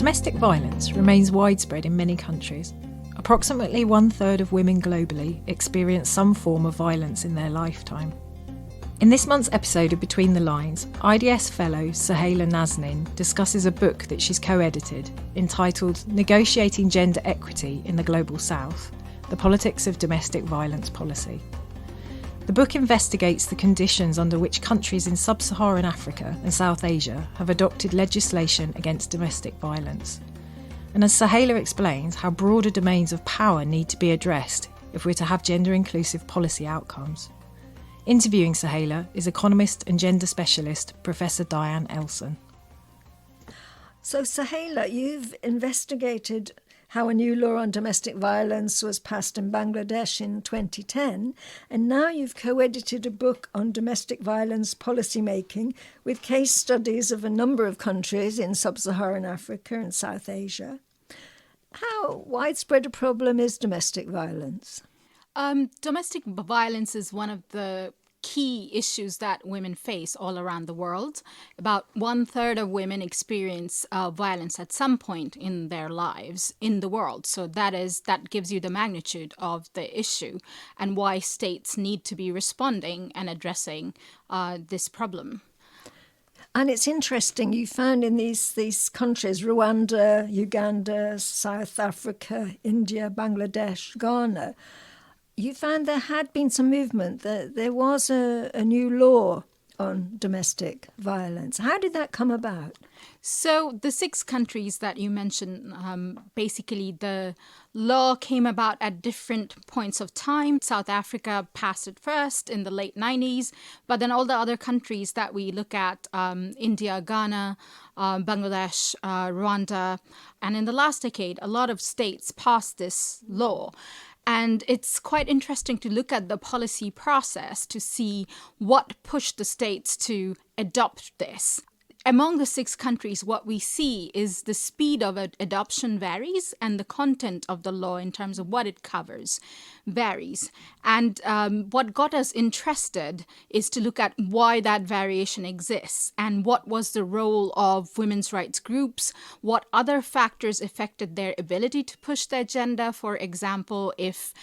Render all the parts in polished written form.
Domestic violence remains widespread in many countries. Approximately 1/3 of women globally experience some form of violence in their lifetime. In this month's episode of Between the Lines, IDS fellow Sohela Nazneen discusses a book that she's co-edited entitled Negotiating Gender Equity in the Global South, The Politics of Domestic Violence Policy. The book investigates the conditions under which countries in sub-Saharan Africa and South Asia have adopted legislation against domestic violence. And as Sohela explains, how broader domains of power need to be addressed if we're to have gender-inclusive policy outcomes. Interviewing Sohela is economist and gender specialist Professor Diane Elson. So Sohela, you've investigated how a new law on domestic violence was passed in Bangladesh in 2010, and now you've co-edited a book on domestic violence policymaking with case studies of a number of countries in sub-Saharan Africa and South Asia. How widespread a problem is domestic violence? Domestic violence is one of the key issues that women face all around the world. About 1/3 of women experience violence at some point in their lives in the world. So that gives you the magnitude of the issue and why states need to be responding and addressing this problem. And it's interesting, you found in these countries, Rwanda, Uganda, South Africa, India, Bangladesh, Ghana, you found there had been some movement, that there was a new law on domestic violence. How did that come about? So the 6 countries that you mentioned, basically the law came about at different points of time. South Africa passed it first in the late 90s, but then all the other countries that we look at, India, Ghana, Bangladesh, Rwanda, and in the last decade, a lot of states passed this law. And it's quite interesting to look at the policy process to see what pushed the states to adopt this. Among the 6 countries, what we see is the speed of adoption varies and the content of the law in terms of what it covers varies. And what got us interested is to look at why that variation exists and what was the role of women's rights groups, what other factors affected their ability to push the agenda. For example, if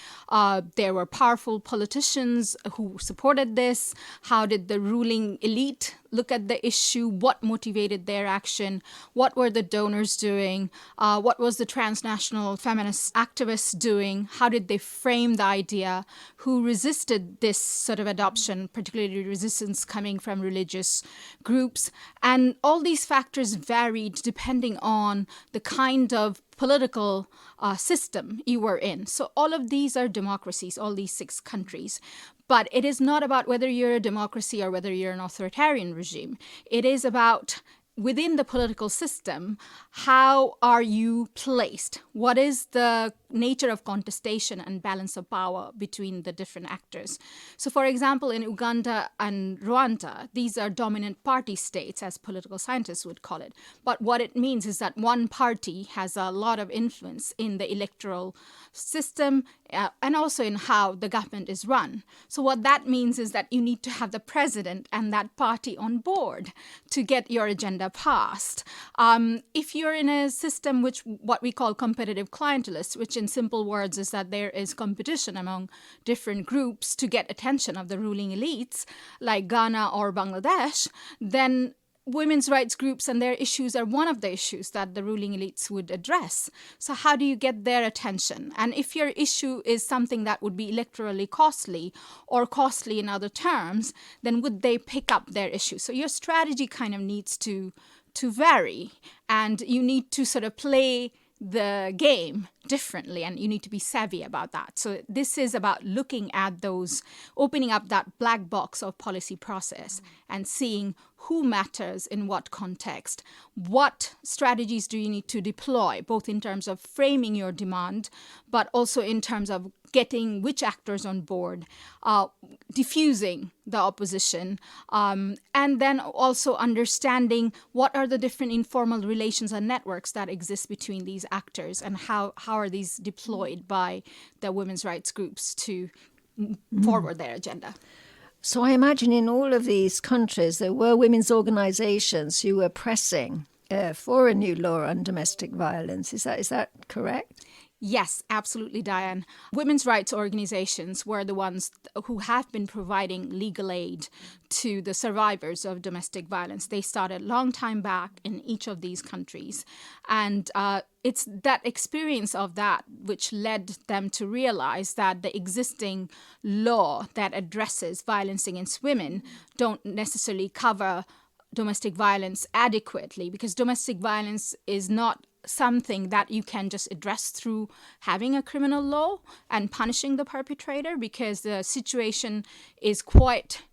there were powerful politicians who supported this, how did the ruling elite look at the issue, what motivated their action, what were the donors doing, what was the transnational feminist activists doing, how did they frame the idea, who resisted this sort of adoption, particularly resistance coming from religious groups. And all these factors varied depending on the kind of political system you were in. So all of these are democracies, all these 6 countries. But it is not about whether you're a democracy or whether you're an authoritarian regime. It is about within the political system, how are you placed? What is the nature of contestation and balance of power between the different actors? So, for example, in Uganda and Rwanda, these are dominant party states, as political scientists would call it. But what it means is that one party has a lot of influence in the electoral system and also in how the government is run. So what that means is that you need to have the president and that party on board to get your agenda passed. If you're in a system which what we call competitive clientelist, which in simple words is that there is competition among different groups to get attention of the ruling elites, like Ghana or Bangladesh, then women's rights groups and their issues are one of the issues that the ruling elites would address. So how do you get their attention? And if your issue is something that would be electorally costly or costly in other terms, then would they pick up their issue? So your strategy kind of needs to vary, and you need to sort of play the game differently, and you need to be savvy about that. So this is about looking at those, opening up that black box of policy process and seeing who matters in what context, what strategies do you need to deploy, both in terms of framing your demand, but also in terms of getting which actors on board, diffusing the opposition, and then also understanding what are the different informal relations and networks that exist between these actors, and how are these deployed by the women's rights groups to forward their agenda. So I imagine in all of these countries there were women's organisations who were pressing for a new law on domestic violence. Is that correct? Yes, absolutely, Diane. Women's rights organizations were the ones who have been providing legal aid to the survivors of domestic violence. They started a long time back in each of these countries. And it's that experience of that which led them to realize that the existing law that addresses violence against women don't necessarily cover domestic violence adequately, because domestic violence is not something that you can just address through having a criminal law and punishing the perpetrator, because the situation is quite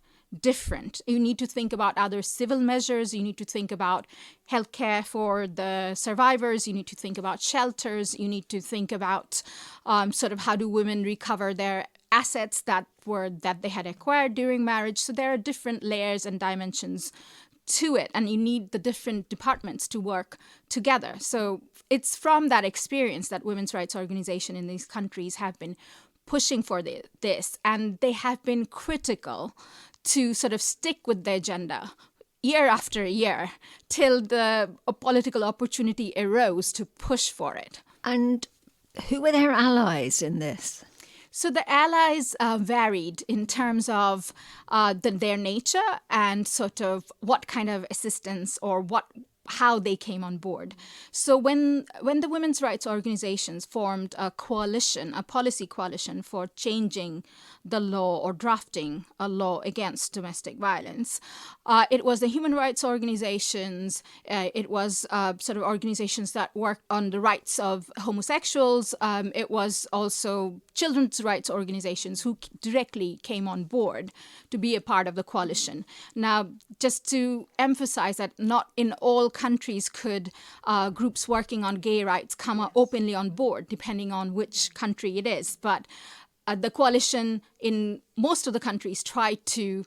different. You need to think about other civil measures. You need to think about healthcare for the survivors. You need to think about shelters. You need to think about sort of how do women recover their assets that they had acquired during marriage. So there are different layers and dimensions to it, and you need the different departments to work together. So it's from that experience that women's rights organizations in these countries have been pushing for this, and they have been critical to sort of stick with the agenda year after year till the political opportunity arose to push for it. And who were their allies in this? So the allies varied in terms of their nature and sort of what kind of assistance or how they came on board. So when the women's rights organizations formed a coalition, a policy coalition for changing the law or drafting a law against domestic violence, it was the human rights organizations, it was sort of organizations that worked on the rights of homosexuals, it was also children's rights organizations who directly came on board to be a part of the coalition. Now, just to emphasize that not in all countries could groups working on gay rights come openly on board, depending on which country it is. But the coalition in most of the countries tried to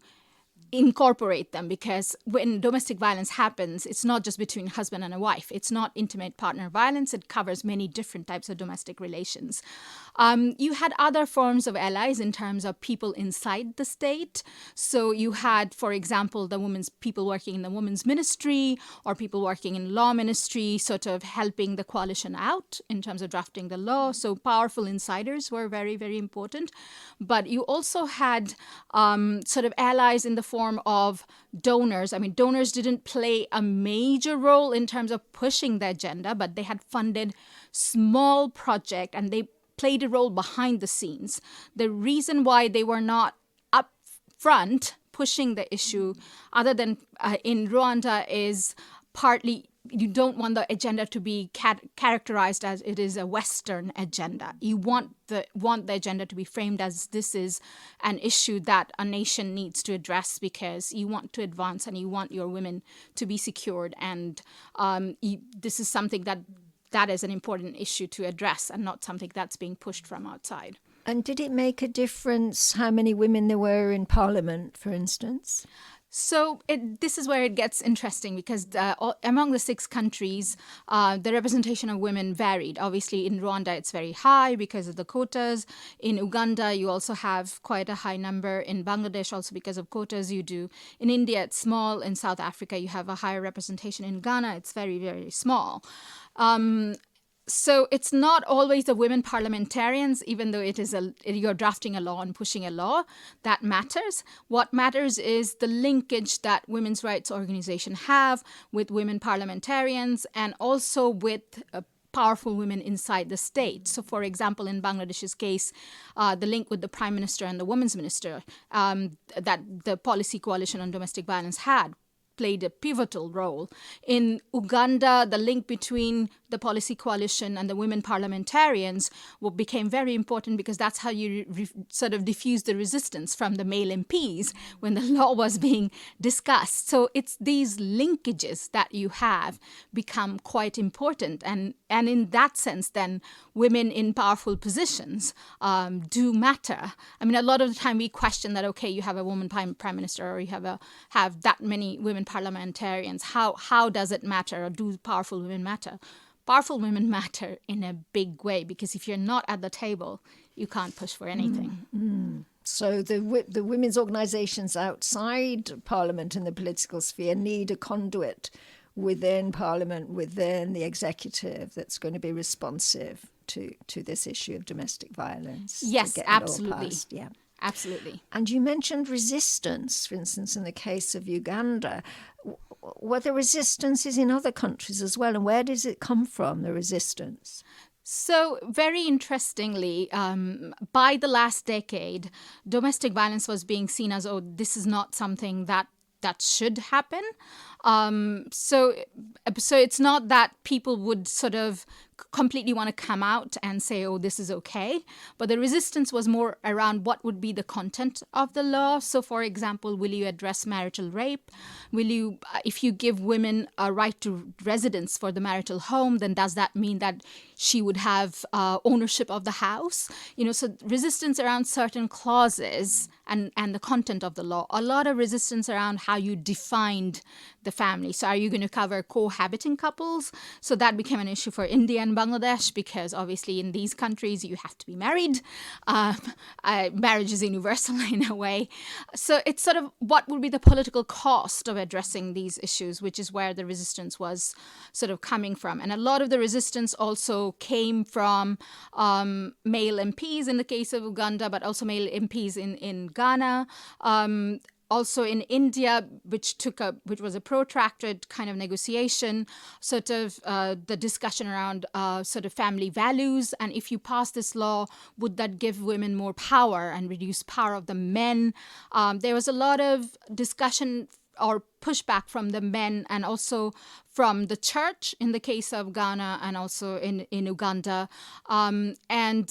incorporate them, because when domestic violence happens, it's not just between a husband and a wife. It's not intimate partner violence. It covers many different types of domestic relations. You had other forms of allies in terms of people inside the state. So you had, for example, people working in the women's ministry or people working in law ministry, sort of helping the coalition out in terms of drafting the law. So powerful insiders were very, very important. But you also had sort of allies in the form of donors. I mean, donors didn't play a major role in terms of pushing the agenda, but they had funded small projects and they played a role behind the scenes. The reason why they were not up front pushing the issue, other than in Rwanda, is partly you don't want the agenda to be characterized as it is a Western agenda. You want the agenda to be framed as this is an issue that a nation needs to address, because you want to advance and you want your women to be secured. And this is something that is an important issue to address and not something that's being pushed from outside. And did it make a difference how many women there were in Parliament, for instance? So this is where it gets interesting, because among the 6 countries, the representation of women varied. Obviously, in Rwanda, it's very high because of the quotas. In Uganda, you also have quite a high number. In Bangladesh, also because of quotas, you do. In India, it's small. In South Africa, you have a higher representation. In Ghana, it's very, very small. So it's not always the women parliamentarians, even though it is you're drafting a law and pushing a law, that matters. What matters is the linkage that women's rights organizations have with women parliamentarians and also with powerful women inside the state. So, for example, in Bangladesh's case, the link with the Prime Minister and the Women's Minister that the Policy Coalition on Domestic Violence had played a pivotal role. In Uganda, the link between the Policy Coalition and the women parliamentarians became very important, because that's how you sort of diffuse the resistance from the male MPs when the law was being discussed. So it's these linkages that you have become quite important. And in that sense, then, women in powerful positions do matter. I mean, a lot of the time we question that, okay, you have a woman prime minister or you have that many women parliamentarians. How does it matter, or do powerful women matter? Powerful women matter in a big way, because if you're not at the table, you can't push for anything. Mm-hmm. So the women's organisations outside Parliament and the political sphere need a conduit within Parliament, within the executive, that's going to be responsive to this issue of domestic violence. Yes, to get absolutely. Law passed. Yeah. Absolutely. And you mentioned resistance, for instance, in the case of Uganda. Were there resistances in other countries as well? And where does it come from, the resistance? So, very interestingly, by the last decade, domestic violence was being seen as, oh, this is not something that should happen. So it's not that people would sort of completely want to come out and say, oh, this is okay. But the resistance was more around what would be the content of the law. So, for example, will you address marital rape? Will you, if you give women a right to residence for the marital home, then does that mean that she would have ownership of the house? So resistance around certain clauses and the content of the law. A lot of resistance around how you defined the family. So are you going to cover cohabiting couples? So that became an issue for India and Bangladesh, because obviously in these countries you have to be married. Marriage is universal in a way. So it's sort of what would be the political cost of addressing these issues, which is where the resistance was sort of coming from. And a lot of the resistance also came from male MPs in the case of Uganda, but also male MPs in Ghana. Also in India, which was a protracted kind of negotiation, sort of the discussion around sort of family values. And if you pass this law, would that give women more power and reduce power of the men? There was a lot of discussion or pushback from the men and also from the church in the case of Ghana and also in Uganda. And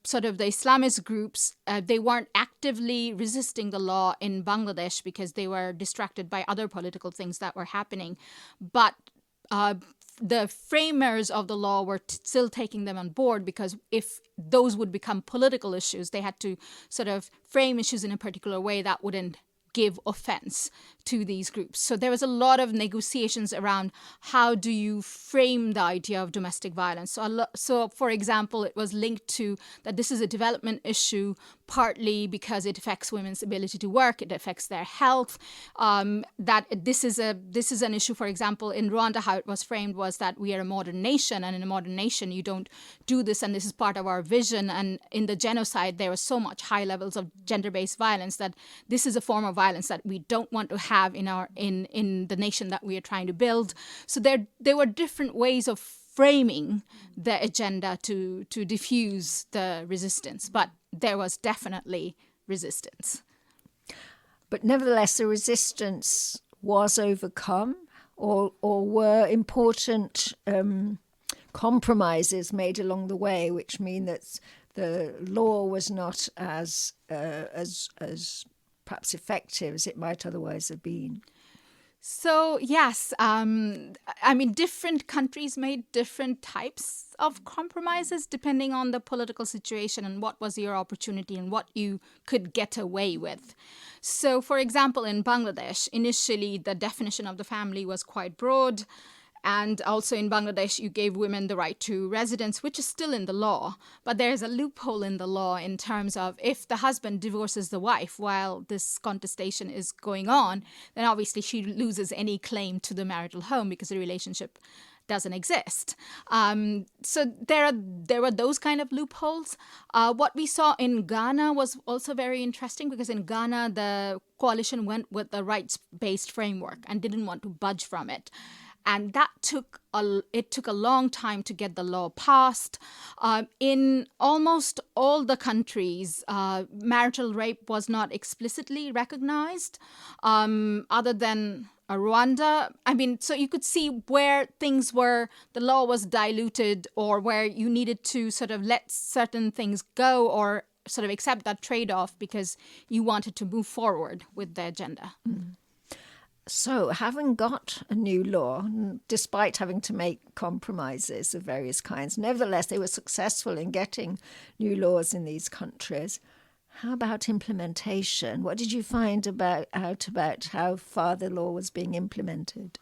sort of the Islamist groups, they weren't actively resisting the law in Bangladesh because they were distracted by other political things that were happening. But the framers of the law were still taking them on board, because if those would become political issues, they had to sort of frame issues in a particular way that wouldn't give offense to these groups. So there was a lot of negotiations around how do you frame the idea of domestic violence. So for example, it was linked to that this is a development issue, partly because it affects women's ability to work, it affects their health. That this is an issue, for example, in Rwanda, how it was framed was that we are a modern nation, and in a modern nation you don't do this, and this is part of our vision. And in the genocide, there was so much high levels of gender-based violence that this is a form of violence that we don't want to have in the nation that we are trying to build. So there were different ways of framing the agenda to diffuse the resistance, but there was definitely resistance. But nevertheless, the resistance was overcome, or were important compromises made along the way, which mean that the law was not as perhaps effective as it might otherwise have been. So, yes, different countries made different types of compromises depending on the political situation and what was your opportunity and what you could get away with. So, for example, in Bangladesh, initially the definition of the family was quite broad. And also in Bangladesh, you gave women the right to residence, which is still in the law. But there is a loophole in the law in terms of if the husband divorces the wife while this contestation is going on, then obviously she loses any claim to the marital home because the relationship doesn't exist. So there were those kind of loopholes. What we saw in Ghana was also very interesting, because in Ghana, the coalition went with the rights-based framework and didn't want to budge from it. And that took a long time to get the law passed. In almost all the countries, marital rape was not explicitly recognized, other than Rwanda. So you could see where things were, the law was diluted, or where you needed to sort of let certain things go or sort of accept that trade-off because you wanted to move forward with the agenda. Mm. So, having got a new law, despite having to make compromises of various kinds, nevertheless, they were successful in getting new laws in these countries. How about implementation? What did you find out about how far the law was being implemented?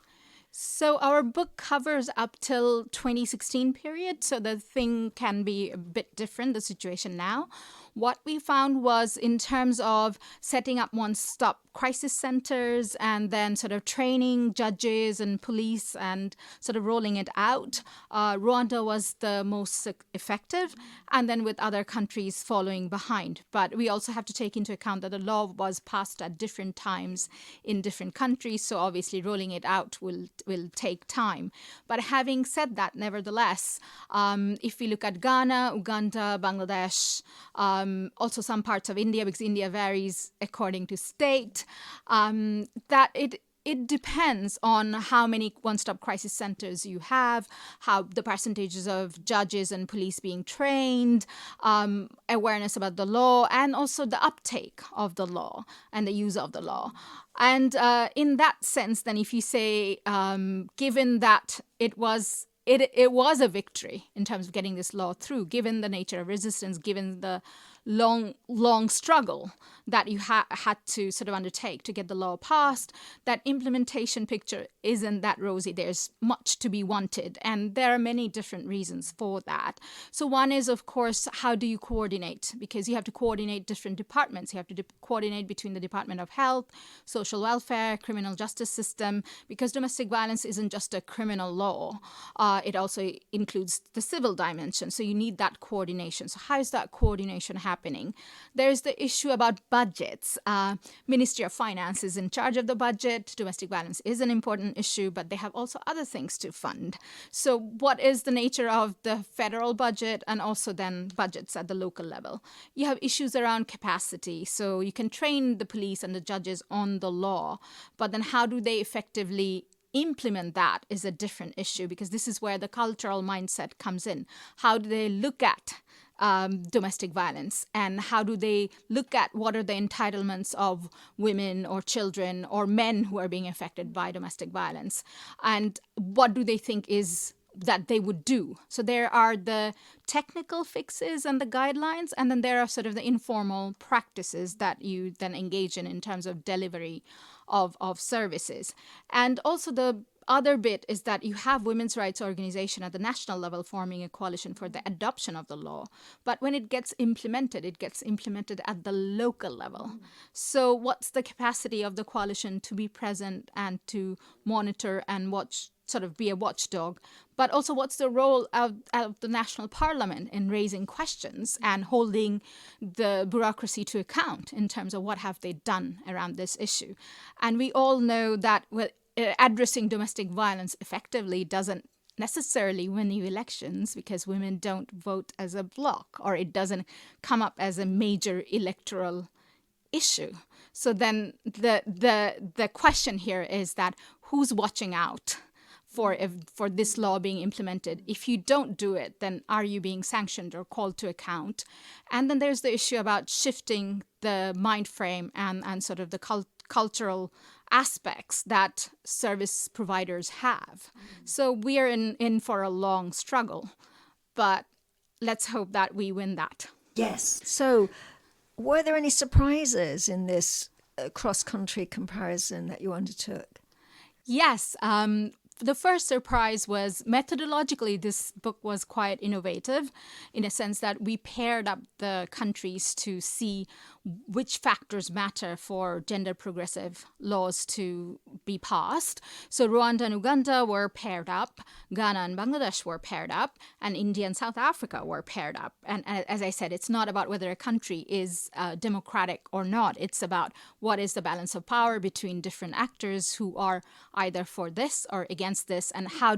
So our book covers up till 2016 period, so the thing can be a bit different, the situation now. What we found was in terms of setting up one-stop crisis centers and then sort of training judges and police and sort of rolling it out, Rwanda was the most effective, and then with other countries following behind. But we also have to take into account that the law was passed at different times in different countries, so obviously rolling it out will take time. But having said that, nevertheless, if we look at Ghana, Uganda, Bangladesh, also some parts of India, because India varies according to state, that it depends on how many one-stop crisis centers you have, how the percentages of judges and police being trained, awareness about the law, and also the uptake of the law and the use of the law. And in that sense, then if you say, given that it was a victory in terms of getting this law through, given the nature of resistance, given the long struggle that you had to sort of undertake to get the law passed, that implementation picture isn't that rosy. There's much to be wanted, and there are many different reasons for that. So one is, of course, how do you coordinate? Because you have to coordinate different departments. You have to coordinate between the Department of Health, Social Welfare, Criminal Justice System, because domestic violence isn't just a criminal law. It also includes the civil dimension. So you need that coordination. So how is that coordination happening? There's the issue about budgets. Ministry of Finance is in charge of the budget. Domestic violence is an important issue, but they have also other things to fund. So what is the nature of the federal budget and also then budgets at the local level? You have issues around capacity. So you can train the police and the judges on the law, but then how do they effectively implement that is a different issue, because this is where the cultural mindset comes in. How do they look at domestic violence, and how do they look at what are the entitlements of women or children or men who are being affected by domestic violence, and what do they think is that they would do? So there are the technical fixes and the guidelines, and then there are sort of the informal practices that you then engage in terms of delivery of services. And also the other bit is that you have women's rights organization at the national level forming a coalition for the adoption of the law. But when it gets implemented at the local level. So what's the capacity of the coalition to be present and to monitor and watch, sort of be a watchdog? But also what's the role of the national parliament in raising questions and holding the bureaucracy to account in terms of what have they done around this issue? And we all know that addressing domestic violence effectively doesn't necessarily win you elections, because women don't vote as a bloc, or it doesn't come up as a major electoral issue. So then the question here is that who's watching out for this law being implemented? If you don't do it, then are you being sanctioned or called to account? And then there's the issue about shifting the mind frame and sort of the cultural aspects that service providers have. So we are in for a long struggle, but let's hope that we win that. Yes. So were there any surprises in this cross-country comparison that you undertook? Yes. The first surprise was methodologically, this book was quite innovative in a sense that we paired up the countries to see which factors matter for gender progressive laws to be passed. So Rwanda and Uganda were paired up, Ghana and Bangladesh were paired up, and India and South Africa were paired up. And as I said, it's not about whether a country is democratic or not. It's about what is the balance of power between different actors who are either for this or against this, and how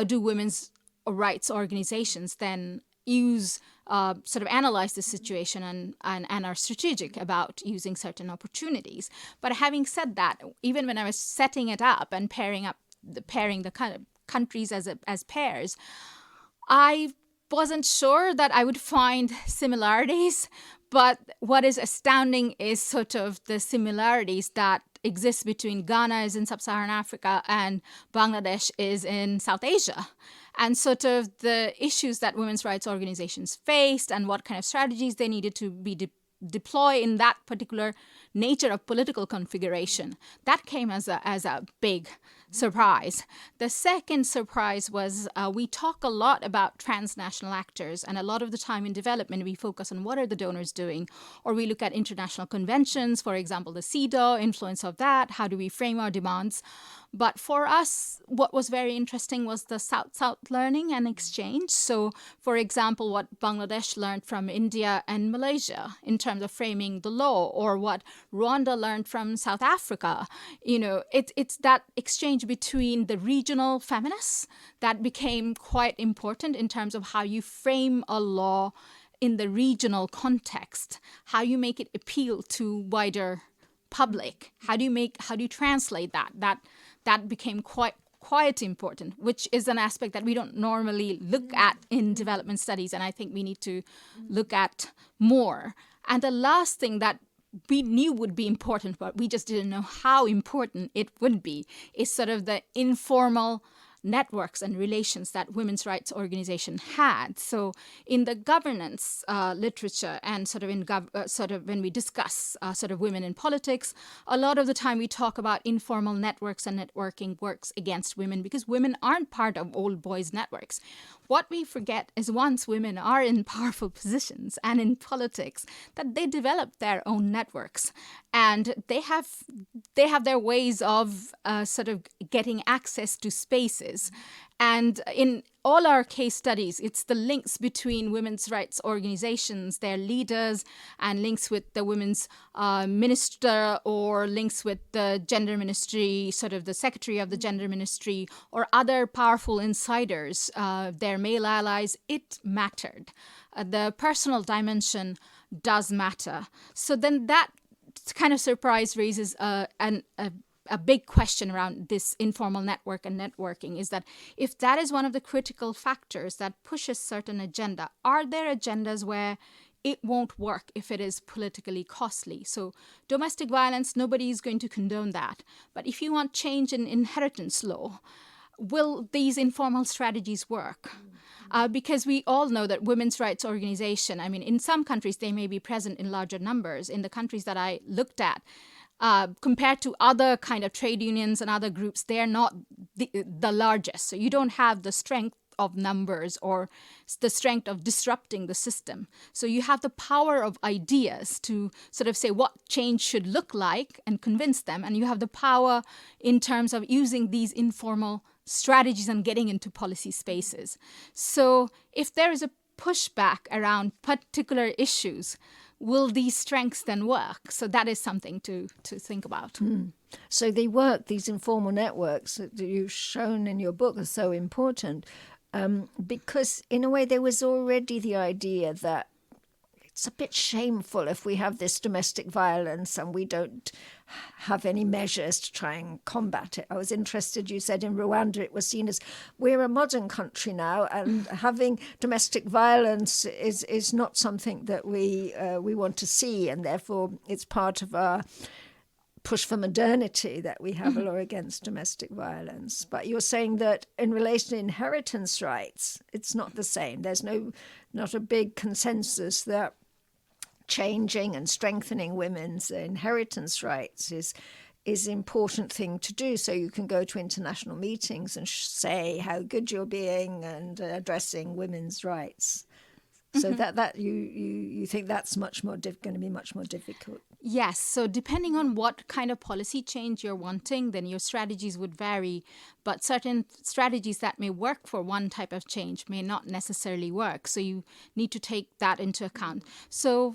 do women's rights organizations then sort of analyze the situation and are strategic about using certain opportunities. But having said that, even when I was setting it up and pairing the kind of countries as pairs, I wasn't sure that I would find similarities. But what is astounding is sort of the similarities that exist between Ghana is in sub-Saharan Africa and Bangladesh is in South Asia. And sort of the issues that women's rights organizations faced and what kind of strategies they needed to be deploy in that particular nature of political configuration. That came as a big surprise. The second surprise was we talk a lot about transnational actors, and a lot of the time in development we focus on what are the donors doing, or we look at international conventions, for example, the CEDAW, influence of that, how do we frame our demands. But for us, what was very interesting was the South-South learning and exchange. So, for example, what Bangladesh learned from India and Malaysia in terms of framing the law, or what Rwanda learned from South Africa. It's that exchange between the regional feminists that became quite important in terms of how you frame a law in the regional context, how you make it appeal to wider public, how do you translate that became quite important, which is an aspect that we don't normally look at in development studies, and I think we need to look at more. And the last thing that we knew would be important, but we just didn't know how important it would be, is sort of the informal networks and relations that women's rights organization had. So in the governance literature and sort of when we discuss sort of women in politics, a lot of the time we talk about informal networks, and networking works against women because women aren't part of old boys networks. What we forget is once women are in powerful positions and in politics, that they develop their own networks, and they have their ways of sort of getting access to spaces. And in all our case studies, it's the links between women's rights organizations, their leaders, and links with the women's minister, or links with the gender ministry, sort of the secretary of the gender ministry, or other powerful insiders, their male allies. It mattered. The personal dimension does matter. So then that kind of surprise raises a big question around this informal network and networking, is that if that is one of the critical factors that pushes certain agenda, are there agendas where it won't work if it is politically costly? So domestic violence, nobody is going to condone that. But if you want change in inheritance law, will these informal strategies work? Because we all know that women's rights organization, I mean, in some countries, they may be present in larger numbers. In the countries that I looked at, compared to other kind of trade unions and other groups, they're not the largest. So you don't have the strength of numbers or the strength of disrupting the system. So you have the power of ideas to sort of say what change should look like and convince them. And you have the power in terms of using these informal strategies and getting into policy spaces. So if there is a pushback around particular issues, will these strengths then work? So that is something to think about. So they work, these informal networks that you've shown in your book are so important because in a way there was already the idea that it's a bit shameful if we have this domestic violence and we don't have any measures to try and combat it. I was interested, you said in Rwanda it was seen as we're a modern country now, and having domestic violence is not something that we want to see, and therefore it's part of our push for modernity that we have a law against domestic violence. But you're saying that in relation to inheritance rights, it's not the same. There's not a big consensus that changing and strengthening women's inheritance rights is an important thing to do. So you can go to international meetings and say how good you're being and addressing women's rights. So that you think that's much more going to be much more difficult. Yes. So depending on what kind of policy change you're wanting, then your strategies would vary. But certain strategies that may work for one type of change may not necessarily work. So you need to take that into account. So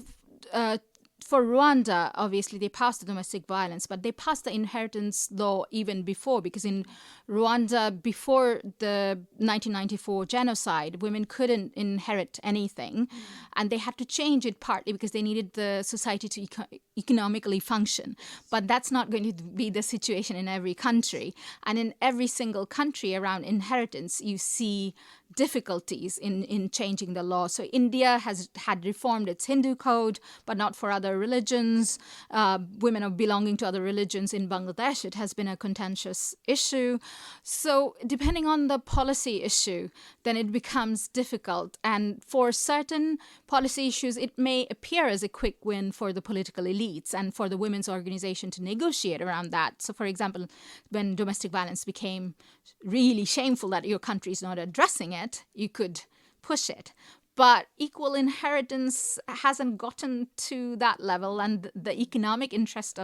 for Rwanda, obviously, they passed the domestic violence, but they passed the inheritance law even before, because in Rwanda, before the 1994 genocide, women couldn't inherit anything. And they had to change it partly because they needed the society to economically function. But that's not going to be the situation in every country. And in every single country around inheritance, you see difficulties in changing the law. So India had reformed its Hindu code, but not for other religions. Women are belonging to other religions in Bangladesh. It has been a contentious issue. So depending on the policy issue, then it becomes difficult. And for certain policy issues, it may appear as a quick win for the political elite. elites and for the women's organization to negotiate around that. So, for example, when domestic violence became really shameful that your country is not addressing it, you could push it. But equal inheritance hasn't gotten to that level, and the economic interest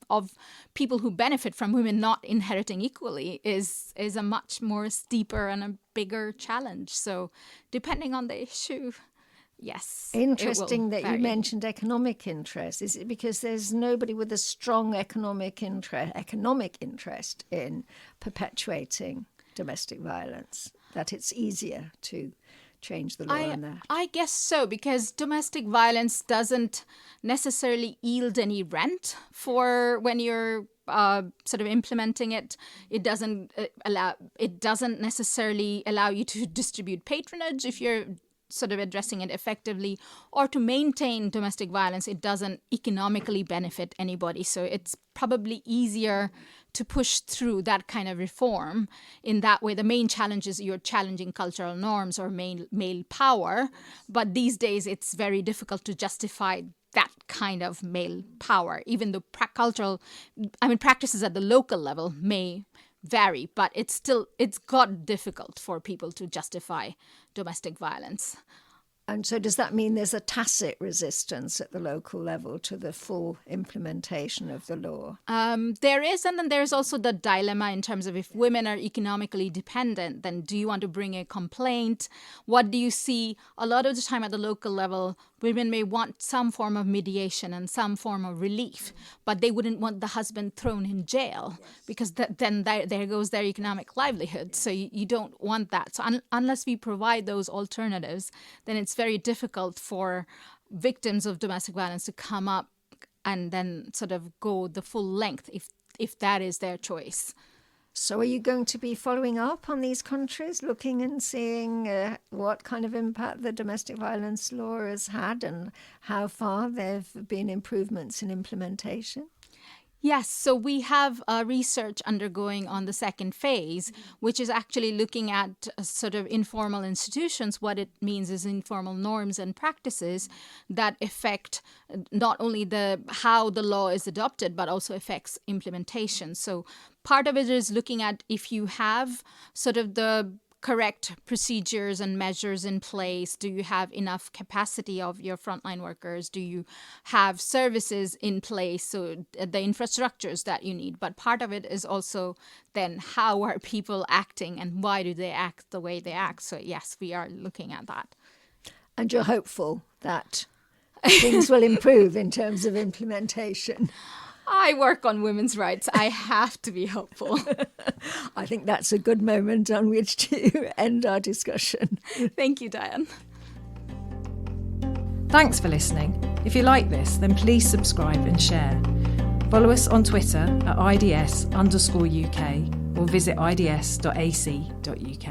of people who benefit from women not inheriting equally is a much more steeper and a bigger challenge. So depending on the issue, yes. Interesting that you mentioned economic interest. Is it because there's nobody with a strong economic interest in perpetuating domestic violence, that it's easier to change the law on that? I guess so, because domestic violence doesn't necessarily yield any rent for when you're sort of implementing it. It doesn't necessarily allow you to distribute patronage if you're sort of addressing it effectively, or to maintain domestic violence. It doesn't economically benefit anybody. So it's probably easier to push through that kind of reform. In that way, the main challenge is you're challenging cultural norms or male power. But these days, it's very difficult to justify that kind of male power. Even though practices at the local level may vary, but it's got difficult for people to justify domestic violence. And so does that mean there's a tacit resistance at the local level to the full implementation of the law? There is, and then there's also the dilemma in terms of if women are economically dependent, then do you want to bring a complaint? What do you see? A lot of the time at the local level, women may want some form of mediation and some form of relief, but they wouldn't want the husband thrown in jail because then there goes their economic livelihood. So you don't want that. So unless we provide those alternatives, then it's very difficult for victims of domestic violence to come up and then sort of go the full length if that is their choice. So are you going to be following up on these countries, looking and seeing what kind of impact the domestic violence law has had and how far there have been improvements in implementation? Yes, so we have research undergoing on the second phase, which is actually looking at sort of informal institutions. What it means is informal norms and practices that affect not only how the law is adopted, but also affects implementation. So part of it is looking at if you have sort of the correct procedures and measures in place. Do you have enough capacity of your frontline workers? Do you have services in place? So the infrastructures that you need. But part of it is also then how are people acting and why do they act the way they act? So yes, we are looking at that. And you're hopeful that things will improve in terms of implementation? I work on women's rights. I have to be hopeful. I think that's a good moment on which to end our discussion. Thank you, Diane. Thanks for listening. If you like this, then please subscribe and share. Follow us on Twitter at IDS_UK or visit ids.ac.uk.